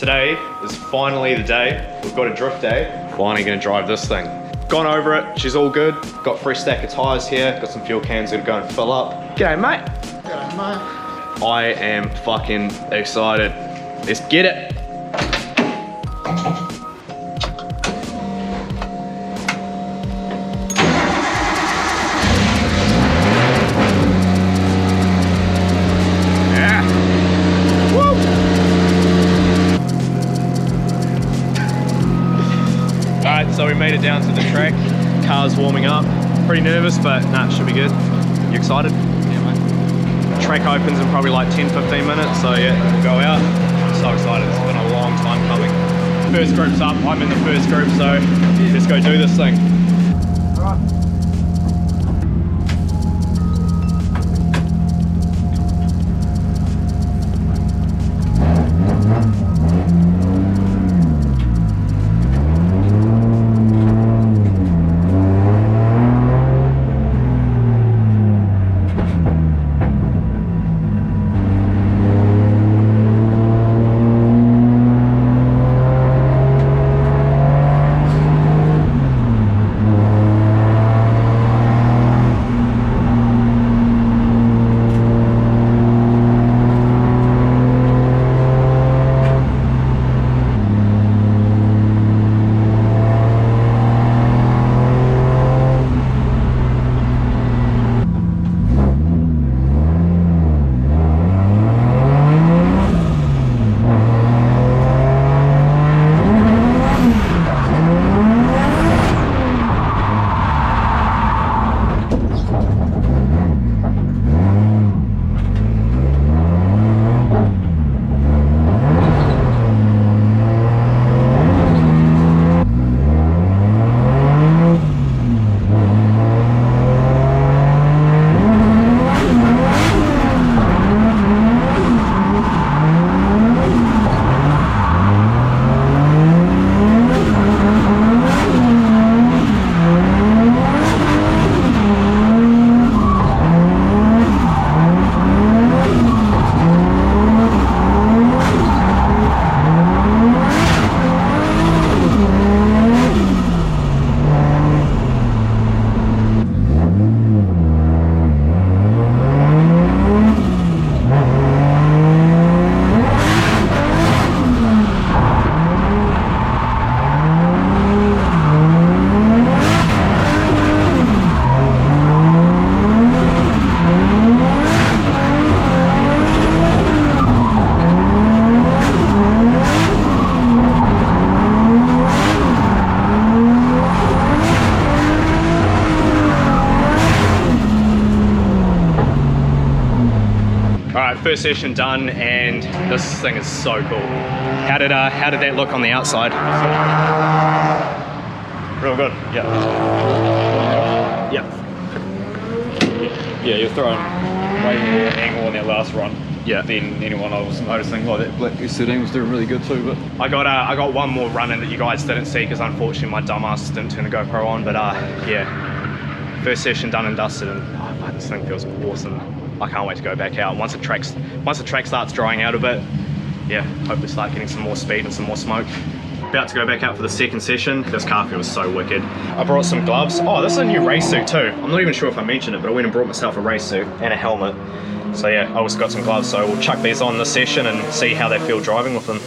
Today is finally the day. We've got a drift day. Finally gonna drive this thing. Gone over it, she's all good. Got a fresh stack of tires here. Got some fuel cans gonna go and fill up. G'day, mate. G'day, mate. I am fucking excited. Let's get it. So we made it down to the track. Car's warming up. Pretty nervous, but nah, it should be good. You excited? Yeah, mate. Track opens in probably like 10-15 minutes, so yeah, we'll go out. I'm so excited, it's been a long time coming. First group's up, I'm in the first group, so let's go do this thing. All right. First session done, and this thing is so cool. How did that look on the outside? Real good. Yeah. Yeah, you're throwing way more angle on that last run. Yeah. Than anyone I was noticing. Like that black S14 was doing really good too. But I got one more run in that you guys didn't see because unfortunately my dumbass didn't turn the GoPro on. But yeah, first session done and dusted, and this thing feels awesome. I can't wait to go back out. Once the track starts drying out a bit, yeah, hopefully start getting some more speed and some more smoke. About to go back out for the second session. This car feels so wicked. I brought some gloves. Oh, this is a new race suit too. I'm not even sure if I mentioned it, but I went and brought myself a race suit and a helmet. So yeah, I also got some gloves, so we'll chuck these on this session and see how they feel driving with them.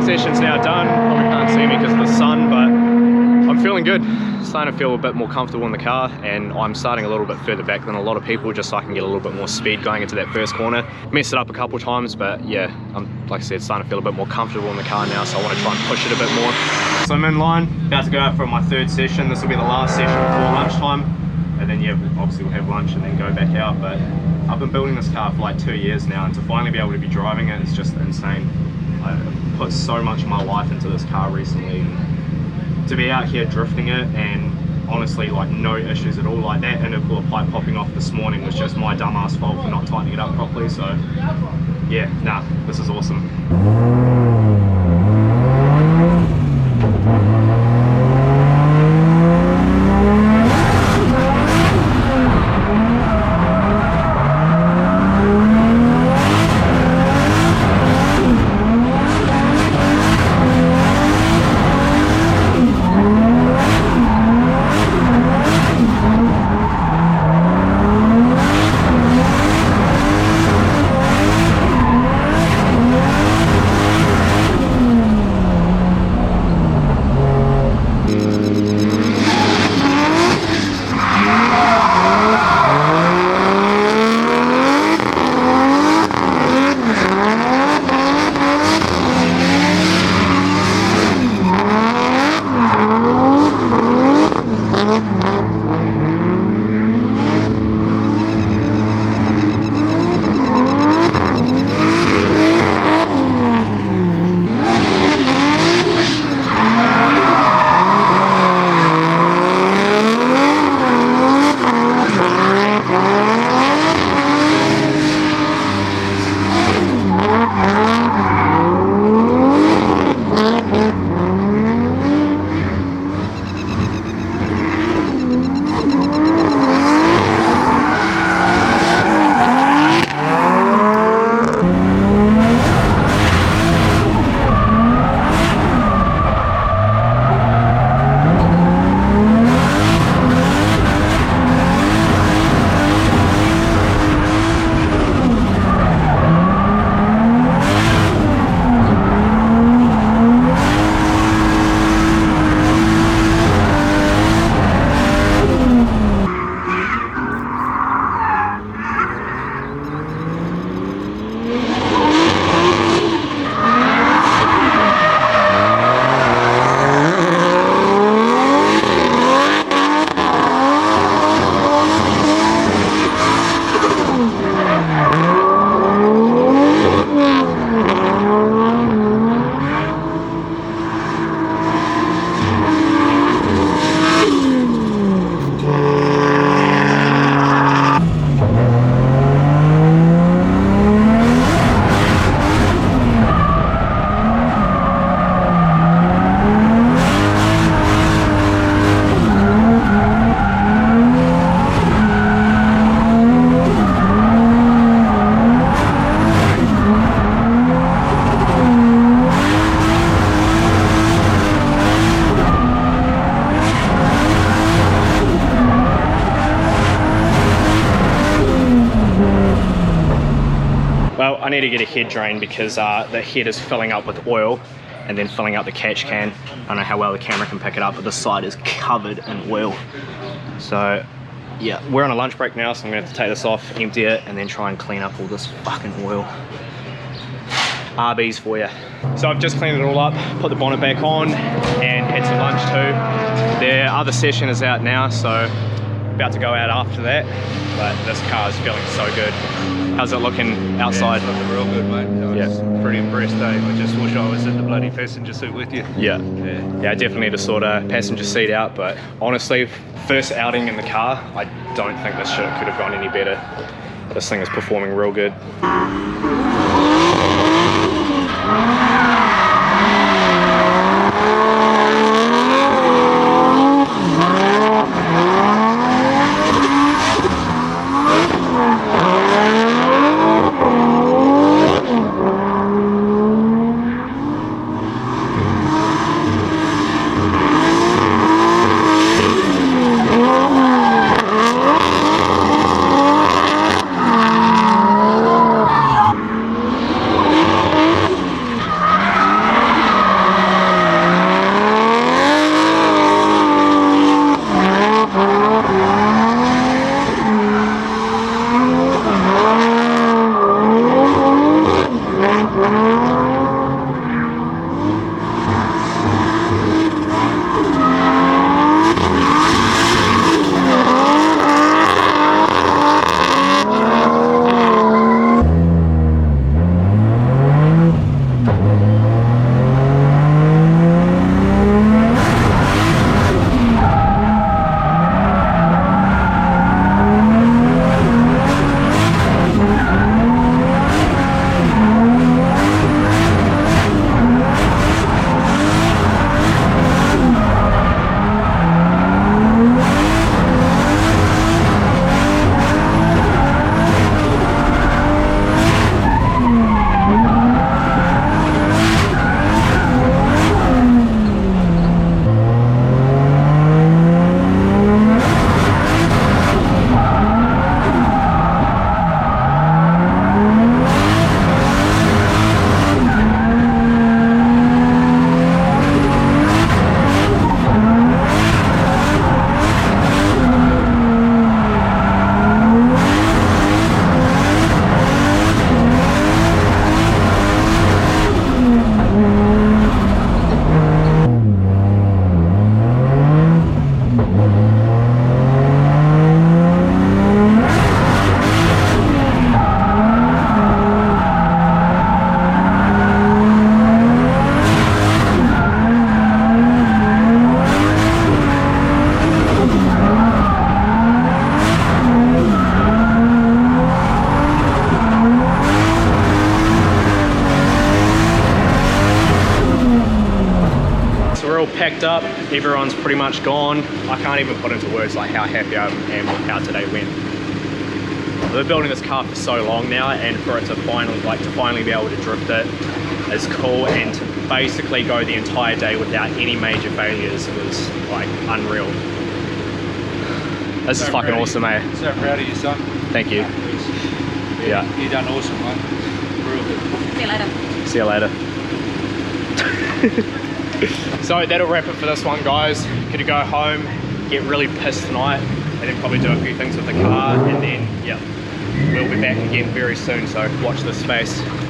session's now done. Probably can't see me because of the sun, but I'm feeling good. Starting to feel a bit more comfortable in the car, and I'm starting a little bit further back than a lot of people just so I can get a little bit more speed going into that first corner. Messed it up a couple times, but yeah, I'm, like I said, starting to feel a bit more comfortable in the car now, so I want to try and push it a bit more. So I'm in line, about to go out for my third session. This will be the last session before lunchtime, and then yeah, obviously we'll have lunch and then go back out. But I've been building this car for like 2 years now, and to finally be able to be driving it is just insane. I put so much of my life into this car recently, and to be out here drifting it, and honestly like no issues at all. Like that intercooler pipe popping off this morning was just my dumbass fault for not tightening it up properly. So yeah, nah, this is awesome. I need to get a head drain because the head is filling up with oil and then filling up the catch can. I don't know how well the camera can pick it up, but the side is covered in oil. So yeah, we're on a lunch break now, so I'm gonna have to take this off, empty it, and then try and clean up all this fucking oil. RBs for you. So I've just cleaned it all up, put the bonnet back on, and had some lunch too. The other session is out now, so about to go out after that. But this car is feeling so good. How's it looking outside? Yeah, it's looking real good, mate. I was pretty impressed, eh? I just wish I was in the bloody passenger seat with you. Yeah, I definitely need to sort a passenger seat out, but honestly, first outing in the car, I don't think this shit could have gone any better. This thing is performing real good. Packed up, everyone's pretty much gone. I can't even put into words like how happy I am with how today went. We've been building this car for so long now, and for it to finally be able to drift it is cool, and to basically go the entire day without any major failures was like unreal. This is fucking awesome, mate. So proud of you, son. Thank you. Yeah. You done awesome, mate. Real good. See you later. So that'll wrap it for this one, guys. Gonna go home, get really pissed tonight, and then probably do a few things with the car, and then yeah, we'll be back again very soon, so watch this space.